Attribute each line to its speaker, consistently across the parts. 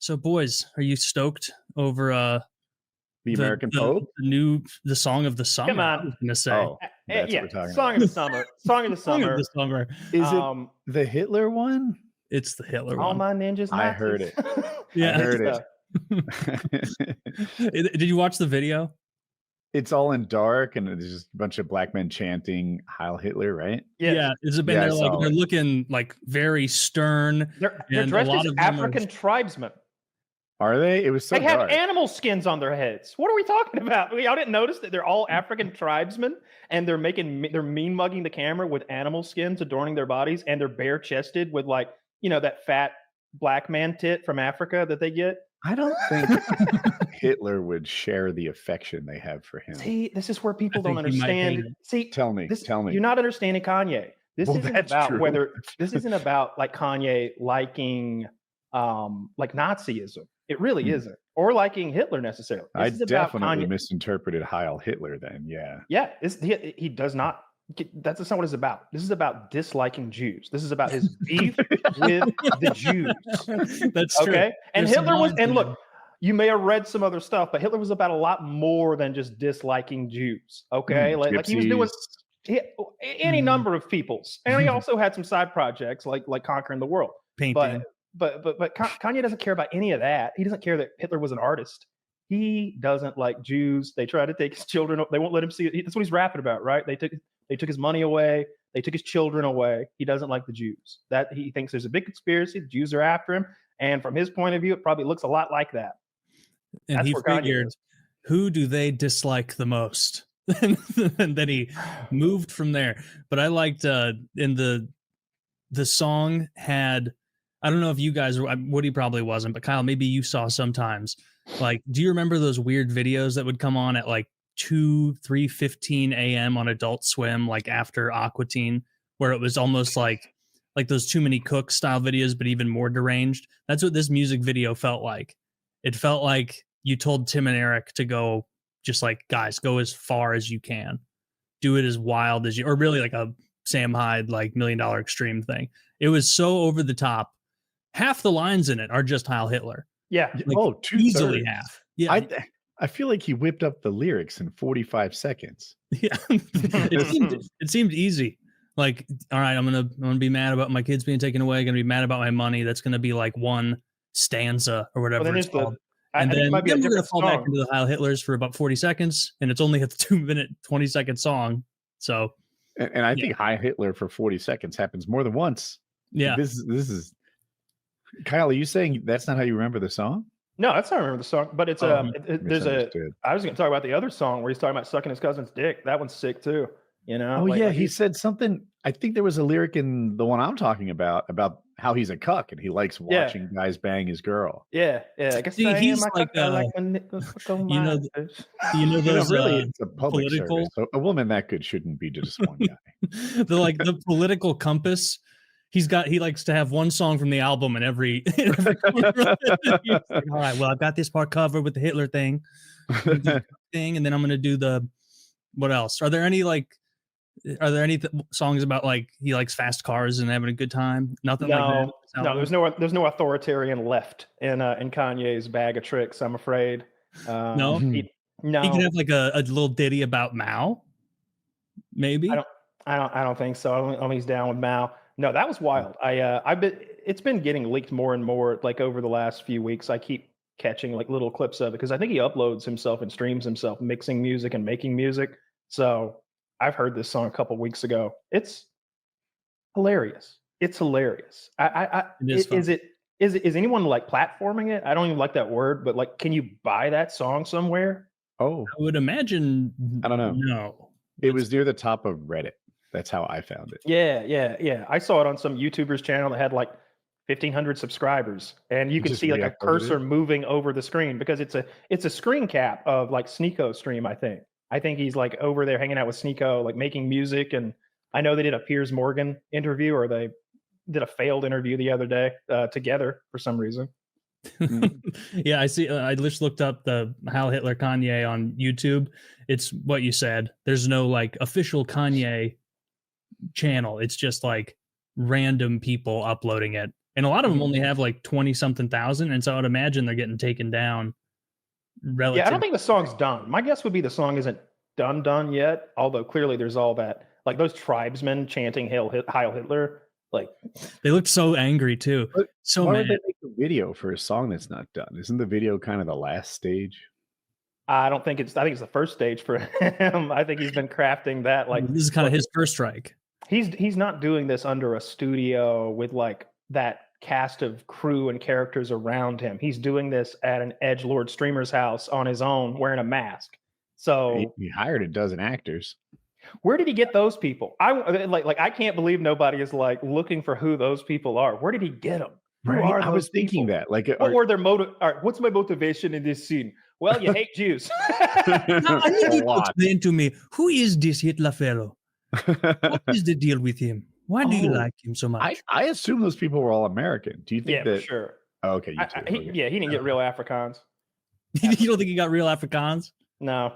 Speaker 1: So, boys, are you stoked over
Speaker 2: the American Pope?
Speaker 1: The song of the summer?
Speaker 3: Come on.
Speaker 1: I was gonna say.
Speaker 2: Oh, that's what we're talking
Speaker 3: Song
Speaker 2: about.
Speaker 3: of the summer. Song of the
Speaker 1: Song
Speaker 3: summer.
Speaker 1: of the summer.
Speaker 2: Is it the Hitler one?
Speaker 1: It's the Hitler
Speaker 3: All
Speaker 1: one.
Speaker 3: my ninjas.
Speaker 2: I heard it.
Speaker 1: Yeah,
Speaker 2: I heard it.
Speaker 1: Did you watch the video?
Speaker 2: It's all in dark, and there's just a bunch of black men chanting Heil Hitler, right?
Speaker 3: Yes.
Speaker 1: Yeah, it's a bit.
Speaker 2: Yeah,
Speaker 1: they're looking like very stern.
Speaker 3: They're
Speaker 1: and
Speaker 3: dressed
Speaker 1: a lot
Speaker 3: as
Speaker 1: of them
Speaker 3: African tribesmen.
Speaker 2: Are they? It was so
Speaker 3: They have
Speaker 2: dark.
Speaker 3: animal skins on their heads. What are we talking about? Y'all didn't notice that they're all African tribesmen, and they're mean mugging the camera with animal skins adorning their bodies, and they're bare chested with that fat black man tit from Africa that they get.
Speaker 2: I don't think Hitler would share the affection they have for him.
Speaker 3: See, this is where people
Speaker 1: I
Speaker 3: don't
Speaker 1: think he might hate
Speaker 3: understand.
Speaker 1: it.
Speaker 3: See,
Speaker 2: Tell me.
Speaker 3: You're not understanding Kanye. This isn't
Speaker 2: that's
Speaker 3: about
Speaker 2: true.
Speaker 3: this isn't about like Kanye liking like Nazism. It really isn't. Or liking Hitler necessarily.
Speaker 2: I
Speaker 3: This is about
Speaker 2: definitely
Speaker 3: Kanye.
Speaker 2: misinterpreted Heil Hitler then, yeah.
Speaker 3: Yeah, he does not. That's not what it's about. This is about disliking Jews. This is about his beef with the Jews.
Speaker 1: That's true.
Speaker 3: Okay, and
Speaker 1: There's some
Speaker 3: Hitler was.
Speaker 1: lines
Speaker 3: And
Speaker 1: in
Speaker 3: look, you may have read some other stuff, but Hitler was about a lot more than just disliking Jews. Okay, like he was doing any number of peoples, and he also had some side projects like conquering the world.
Speaker 1: painting.
Speaker 3: But Kanye doesn't care about any of that. He doesn't care that Hitler was an artist. He doesn't like Jews. They try to take his children. They won't let him see it. That's what he's rapping about, right? They took his money away. They took his children away. He doesn't like the Jews. That he thinks there's a big conspiracy. The Jews are after him. And from his point of view, it probably looks a lot like that.
Speaker 1: And
Speaker 3: That's
Speaker 1: he
Speaker 3: where Kanye
Speaker 1: figured,
Speaker 3: is.
Speaker 1: who do they dislike the most? And then he moved from there. But I liked in the song had, I don't know if you guys were, Woody probably wasn't, but Kyle, maybe you saw sometimes. Like, do you remember those weird videos that would come on at like 3:15 a.m. on Adult Swim, like after Aqua Teen, where it was almost like those Too Many Cooks style videos, but even more deranged? That's what this music video felt like. It felt like you told Tim and Eric to go, just like, guys, go as far as you can. Do it as wild as you, or really like a Sam Hyde, like $1 Million Extreme thing. It was so over the top. Half the lines in it are just Heil Hitler.
Speaker 3: Yeah.
Speaker 1: Like, easily half. Yeah.
Speaker 2: I feel like he whipped up the lyrics in 45 seconds.
Speaker 1: Yeah. it seemed easy. Like, all right, I'm gonna be mad about my kids being taken away, gonna be mad about my money. That's gonna be like one stanza or whatever it's called. And then we're gonna fall back into the Heil Hitlers for about 40 seconds, and it's only a 2-minute, 20-second song. So
Speaker 2: and I think Heil Hitler for 40 seconds happens more than once.
Speaker 1: Yeah.
Speaker 2: This is Kyle, are you saying that's not how you remember the song?
Speaker 3: No, that's not I remember the song, but it's I was going to talk about the other song where he's talking about sucking his cousin's dick. That one's sick too. You know?
Speaker 2: Oh, he said something. I think there was a lyric in the one I'm talking about how he's a cuck and he likes watching guys bang his girl.
Speaker 3: Yeah. I guess
Speaker 1: he's like,
Speaker 3: really,
Speaker 1: those
Speaker 2: it's a public
Speaker 1: political
Speaker 2: service. So a woman that good shouldn't be just one guy.
Speaker 1: the political compass. He likes to have one song from the album in every corner. Like, all right, well, I've got this part covered with the Hitler thing, and then I'm going to do what else? Are there any songs about like he likes fast cars and having a good time? Nothing like that.
Speaker 3: No, there's no authoritarian left in Kanye's bag of tricks, I'm afraid.
Speaker 1: No. He can have like a little ditty about Mao. Maybe.
Speaker 3: I don't think so. I don't think he's down with Mao. No, that was wild. It's been getting leaked more and more like over the last few weeks. I keep catching like little clips of it because I think he uploads himself and streams himself mixing music and making music. So I've heard this song a couple weeks ago. It's hilarious. It's hilarious. Is anyone like platforming it? I don't even like that word, but like, can you buy that song somewhere?
Speaker 2: Oh,
Speaker 1: I would imagine.
Speaker 2: I don't know.
Speaker 1: No,
Speaker 2: it was near the top of Reddit. That's how I found it.
Speaker 3: Yeah. I saw it on some YouTuber's channel that had like 1,500 subscribers, and you can see like a cursor moving over the screen because it's a screen cap of like Sneeko's stream. I think he's like over there hanging out with Sneeko, like making music. And I know they did a Piers Morgan interview, or they did a failed interview the other day together for some reason.
Speaker 1: Yeah, I see. I just looked up the Heil Hitler Kanye on YouTube. It's what you said. There's no like official Kanye channel. It's just like random people uploading it And a lot of them only have like 20 something thousand. And so I would imagine they're getting taken down.
Speaker 3: Yeah, I don't think the song's done. My guess would be the song isn't done yet. Although clearly there's all that, like those tribesmen chanting Heil Hitler. Like
Speaker 1: they looked so angry too.
Speaker 2: But
Speaker 1: so
Speaker 2: why
Speaker 1: mad.
Speaker 2: would they make a video for a song that's not done? Isn't the video kind of the last stage?
Speaker 3: I think it's the first stage for him. I think he's been crafting that. Like
Speaker 1: this is kind of his first strike.
Speaker 3: He's not doing this under a studio with like that cast of crew and characters around him. He's doing this at an edgelord streamer's house on his own, wearing a mask. So
Speaker 2: he hired a dozen actors.
Speaker 3: Where did he get those people? I can't believe nobody is like looking for who those people are. Where did he get them?
Speaker 2: Right? I was thinking that. Like,
Speaker 3: what were their motive? All right, what's my motivation in this scene? Well, you hate Jews.
Speaker 1: Now, I need you to explain to me, who is this Hitler fellow? What is the deal with him? Why do you like him so much?
Speaker 2: I assume those people were all American. Do you think that?
Speaker 3: For sure.
Speaker 2: Oh, okay, you too. Okay.
Speaker 3: He didn't get real Afrikaans.
Speaker 1: You don't think he got real Afrikaans?
Speaker 3: No.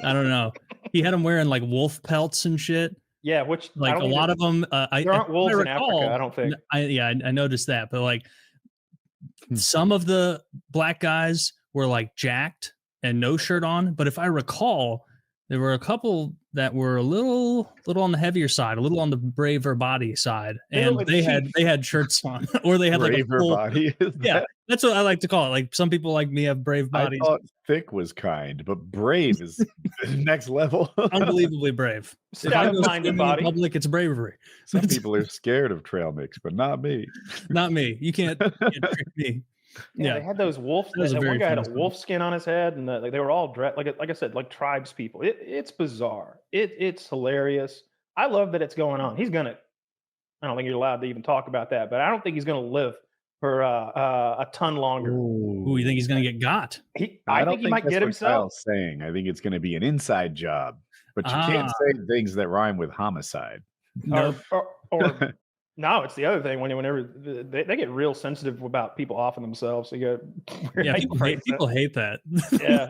Speaker 1: I don't know. He had them wearing like wolf pelts and shit.
Speaker 3: Yeah, which
Speaker 1: like a lot of them.
Speaker 3: There aren't wolves in Africa, I don't think.
Speaker 1: I noticed that, but like some of the black guys were like jacked and no shirt on. But if I recall, there were a couple that were a little on the heavier side, a little on the braver body side, and they had shirts on, or they had like a full
Speaker 2: body.
Speaker 1: Yeah, that's what I like to call it. Like some people like me have brave bodies.
Speaker 2: I thought thick was kind, but brave is next level.
Speaker 1: Unbelievably brave. If I go swimming in public, it's bravery.
Speaker 2: Some people are scared of trail mix, but not me.
Speaker 1: Not me. You can't trick me.
Speaker 3: Yeah, they had those wolf. One guy had a wolf skin on his head, and they were all dressed like I said, like tribes people. It's bizarre. It's hilarious. I love that it's going on. He's gonna. I don't think you're allowed to even talk about that, but I don't think he's gonna live for a ton longer.
Speaker 1: Ooh, you think he's gonna get got?
Speaker 3: I think he might get himself.
Speaker 2: Saying, I think it's gonna be an inside job, but you can't say things that rhyme with homicide.
Speaker 1: No.
Speaker 3: Or no, it's the other thing. Whenever they get real sensitive about people offing themselves, so you go,
Speaker 1: people hate that.
Speaker 3: Yeah.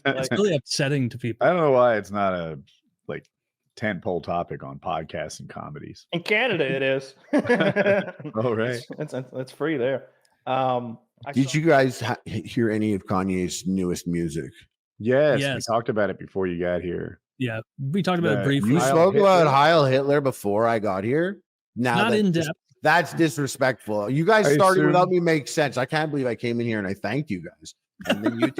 Speaker 1: It's really upsetting to people.
Speaker 2: I don't know why it's not a like tentpole topic on podcasts and comedies.
Speaker 3: In Canada, it is.
Speaker 2: Oh, right.
Speaker 3: It's free there.
Speaker 4: Did you guys hear any of Kanye's newest music?
Speaker 2: Yes, we talked about it before you got here.
Speaker 1: Yeah, we talked about it briefly.
Speaker 4: You spoke about Heil Hitler before I got here. Now
Speaker 1: not in depth.
Speaker 4: That's disrespectful. You guys started without me. Makes sense. I can't believe I came in here and I thanked you guys. And then you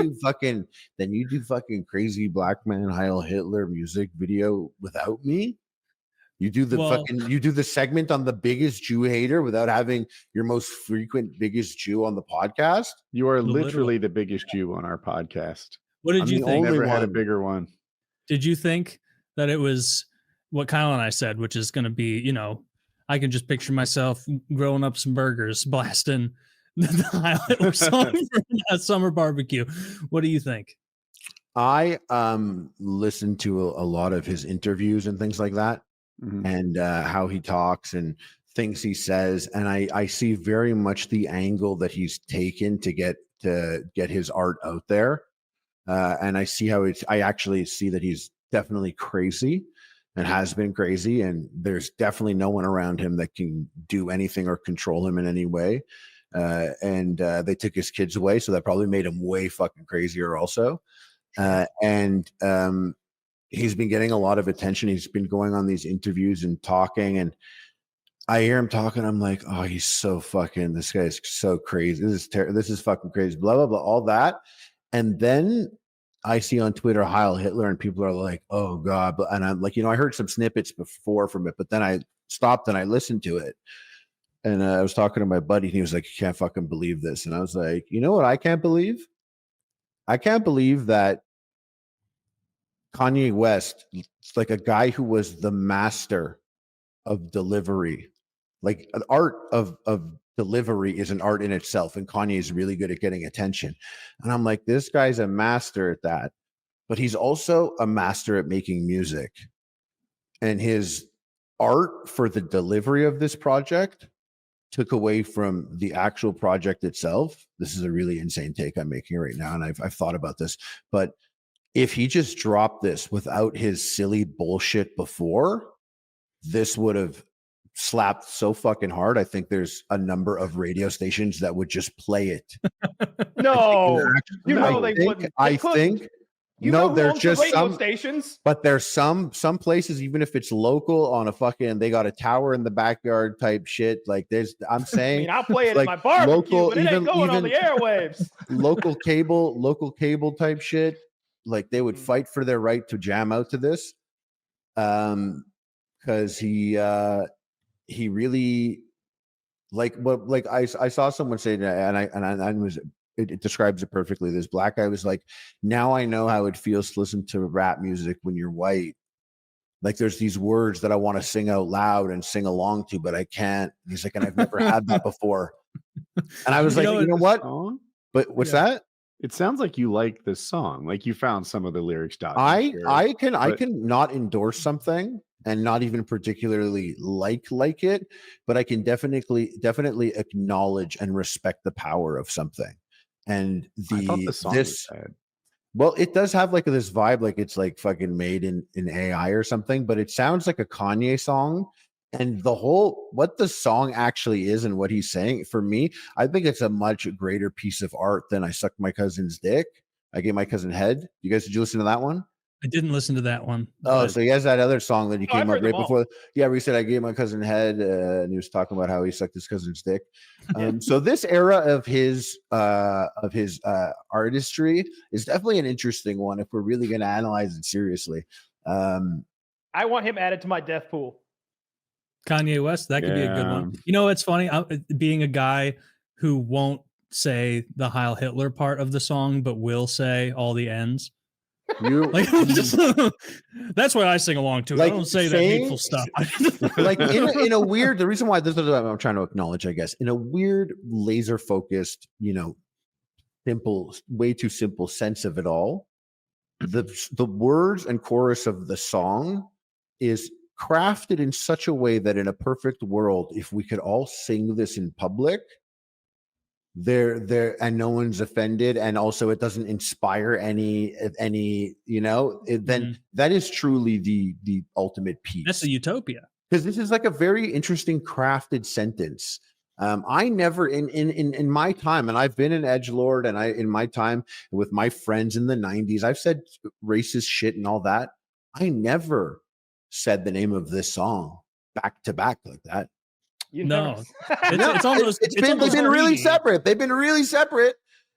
Speaker 4: do fucking crazy black man Heil Hitler music video without me. You do the segment on the biggest Jew hater without having your most frequent biggest Jew on the podcast.
Speaker 2: You are literally the biggest Jew on our podcast.
Speaker 1: What did you think?
Speaker 2: Never had a bigger one. Did
Speaker 1: you think that it was what Kyle and I said, which is going to be, I can just picture myself grilling up some burgers, blasting the Heil Hitler song for a summer barbecue. What do you think?
Speaker 4: I listened to a lot of his interviews and things like that, and how he talks and things he says, and I see very much the angle that he's taken to get his art out there, and I see how I actually see that he's definitely crazy. And has been crazy, and there's definitely no one around him that can do anything or control him in any way. And they took his kids away, so that probably made him way fucking crazier also. And he's been getting a lot of attention. He's been going on these interviews and talking, and I hear him talking. I'm like, oh, he's so fucking. This guy is so crazy. This is fucking crazy. Blah blah blah. All that, and then I see on Twitter Heil Hitler, and people are like, "Oh God!" And I'm like, I heard some snippets before from it, but then I stopped and I listened to it, and I was talking to my buddy, and he was like, "You can't fucking believe this," and I was like, "You know what? I can't believe. I can't believe that Kanye West, like a guy who was the master of delivery, like an art of delivery is an art in itself, and Kanye is really good at getting attention. And I'm like, this guy's a master at that, but he's also a master at making music. And his art for the delivery of this project took away from the actual project itself. This is a really insane take I'm making right now, and I've thought about this, but if he just dropped this without his silly bullshit before, this would have slapped so fucking hard. I think there's a number of radio stations that would just play it.
Speaker 3: No, you know they wouldn't.
Speaker 4: I think.
Speaker 3: You
Speaker 4: no,
Speaker 3: know
Speaker 4: there's
Speaker 3: owns
Speaker 4: just
Speaker 3: the radio
Speaker 4: some
Speaker 3: stations.
Speaker 4: But there's some places, even if it's local, on a fucking, they got a tower in the backyard type shit. Like I'm saying,
Speaker 3: I mean, I'll play it
Speaker 4: like
Speaker 3: at my barbecue,
Speaker 4: local,
Speaker 3: but it ain't going on the airwaves.
Speaker 4: local cable type shit. Like they would fight for their right to jam out to this, because he really I saw someone say that, and I was. It describes it perfectly. This black guy was like, now I know how it feels to listen to rap music when you're white. Like there's these words that I want to sing out loud and sing along to, but I can't. And he's like, and I've never had that before. And I was like, you know what?
Speaker 2: Song?
Speaker 4: But what's that?
Speaker 2: It sounds like you like this song. Like you found some of the lyrics.
Speaker 4: I can not endorse something and not even particularly like it, but I can definitely acknowledge and respect the power of something. And
Speaker 2: the song was sad.
Speaker 4: Well, it does have like this vibe, like it's like fucking made in AI or something, but it sounds like a Kanye song. And what the song actually is and what he's saying, for me, I think it's a much greater piece of art than I sucked my cousin's dick. I gave my cousin head. Did you listen to that one?
Speaker 1: I didn't listen to that one.
Speaker 4: Oh, so he has that other song that he came up right before. Yeah, where he said, I gave my cousin head, and he was talking about how he sucked his cousin's dick. So this era of his artistry is definitely an interesting one if we're really going to analyze it seriously.
Speaker 3: I want him added to my death pool.
Speaker 1: Kanye West, that could be a good one. You know, it's funny, being a guy who won't say the Heil Hitler part of the song, but will say all the ends. That's why I sing along to it. I don't say that hateful stuff.
Speaker 4: Like in a weird, the reason why this is what I'm trying to acknowledge, I guess, in a weird laser focused, simple, way too simple sense of it all, the words and chorus of the song is crafted in such a way that in a perfect world, if we could all sing this in public, there and no one's offended, and also it doesn't inspire any then that is truly the ultimate peace.
Speaker 1: That's a utopia,
Speaker 4: because this is like a very interesting crafted sentence. I never in my time, and I've been an edgelord, and in my time with my friends in the 90s, I've said racist shit and all that. I never said the name of this song back to back like that. They've been really separate. They've been really separate.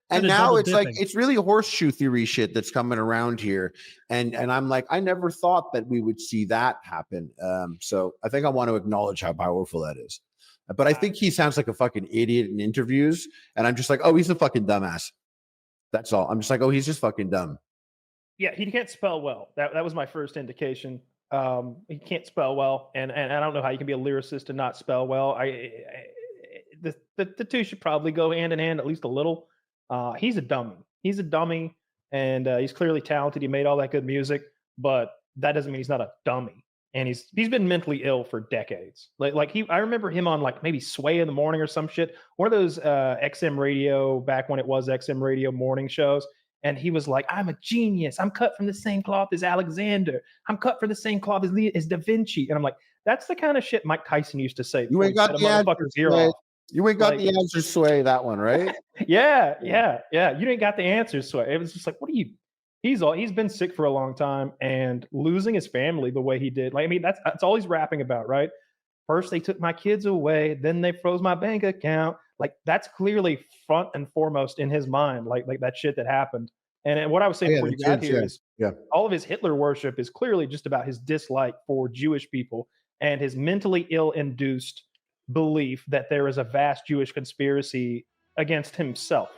Speaker 4: And now it's like, it's really horseshoe theory shit that's coming around here. And I'm like, I never thought that we would see that happen. So I think I want to acknowledge how powerful that is. But I think he sounds like a fucking idiot in interviews. And I'm just like, oh, he's a fucking dumbass. That's all. I'm just like, oh, he's just fucking dumb.
Speaker 3: Yeah, he can't spell well. That was my first indication. He can't spell well, and I don't know how you can be a lyricist and not spell well. The two should probably go hand in hand at least a little. He's a dummy, and he's clearly talented. He made all that good music, but that doesn't mean he's not a dummy. And he's been mentally ill for decades. I remember him on like maybe Sway in the Morning or some shit, one of those XM radio, back when it was XM radio morning shows. And he was like, I'm a genius. I'm cut from the same cloth as Alexander. I'm cut from the same cloth as Da Vinci. And I'm like, that's the kind of shit Mike Tyson used to say.
Speaker 4: You ain't got the answers, Sway. You ain't got the answers, Sway, that one, right?
Speaker 3: Yeah. You didn't got the answers, Sway. It was just like, he's been sick for a long time, and losing his family the way he did. Like, I mean, that's all he's rapping about, right? First, they took my kids away. Then they froze my bank account. Like, that's clearly front and foremost in his mind, like that shit that happened. And what I was saying before you got here is all of his Hitler worship is clearly just about his dislike for Jewish people and his mentally ill-induced belief that there is a vast Jewish conspiracy against himself.